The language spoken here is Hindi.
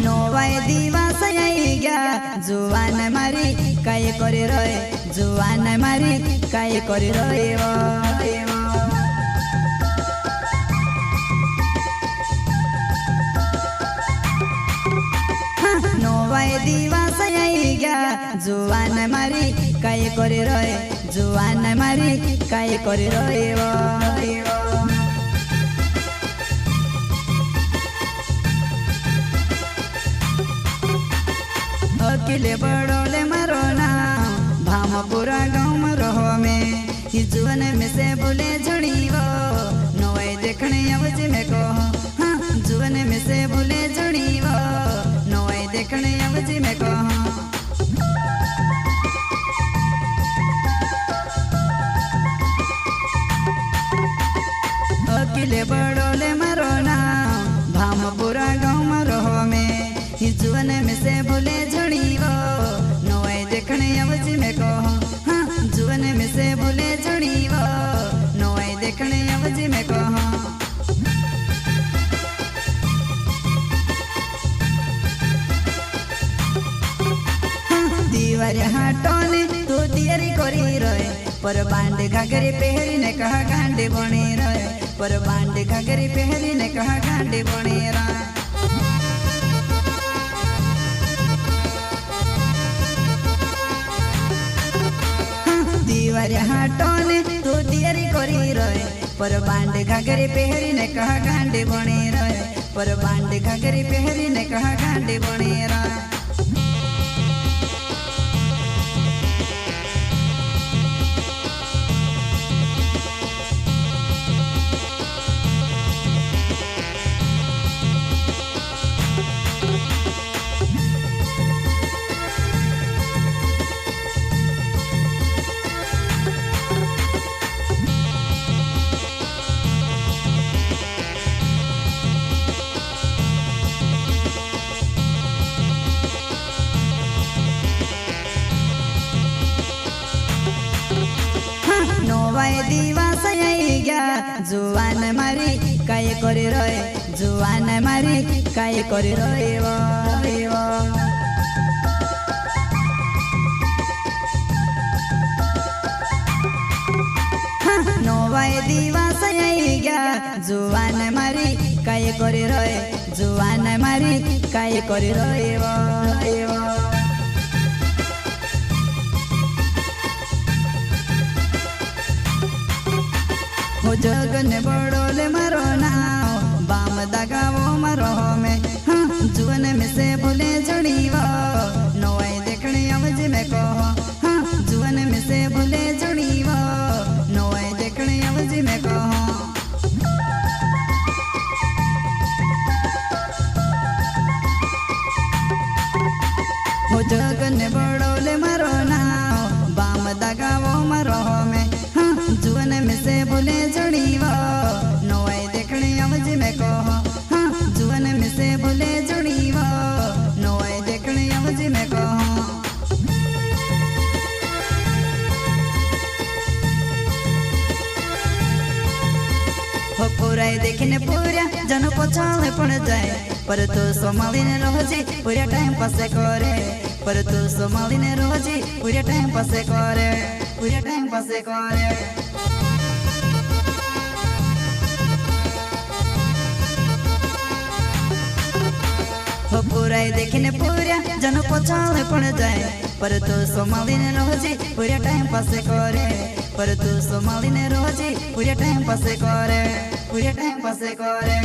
नोवाई दिवस आई गया जुवान मारी काय करे रहे जुवान मारी काय करे रहे नोवाई दिवस आई गया जुवान मारी काय करे रहे जुवान मारी काय करे रहे अकेले बड़ोले मरो ना भाम पूरा गाँव में रहो में जुवन में से बोले जुड़ी वो नोए देखने अवज में को हाँ जुवन में से बोले जुड़ी वो नोए देखने अवज में को अकेले बड़ोले मरो ना भाम पूरा गाँव में रहो में जुवन में से बोले जुड़ी वो नोए देखने अवज में को हाँ जुवन में से बोले जुड़ी वो नोए देखने अवज में को दीवार हाटोने तो तियारी करी रहे पर बांड घाघरे पहरी ने कहा गांडे बने रहे पर बांड घाघरे पहरी ने कहा गांडे बने रहे दीवार हाटोने तो तियारी करी रहे पर बांड घाघरे पहरी ने कहा गांडे बने रहे पर बांड घाघरे पहरी ने कहा गांडे बने रहे नोवाई दिवस आई गया जुवान मारी काय करे रहे जुवान मारी काय करे रहे नोवाई दिवस आई गया जुवान मारी काय करे रहे जुवान मारी काय करे रहे हो जगन बड़ोले मरो ना बाम दगावो मरो में हाँ जुवन में से बोले जुड़ी वो नोए देखने अवज में को हाँ जुवन में से बोले जुड़ी वो नोए देखने अवज में को हो जगन बड़ोले मरो ना बाम दगावो मरो में हाँ जुवन में से बोले जुड़ी वो नोए देखने अवज में को हाँ जुवन में से बोले जुड़ी वो नोए देखने अवज में को हो पूरा देखने पूरा जन पछाले पड़ जाए पर तू संभाली ने रोजी पूरा टाइम पास करे पर तू संभाली ने रोजी पूरा टाइम पास करे पूरा टाइम पास करे हो पूरा देखने पूरा जन पछाले पड़ जाए पर तू संभाली ने रोजी पूरा टाइम पास करे पर तू संभाली ने रोजी पूरा टाइम पास करे पूरा टाइम पास करे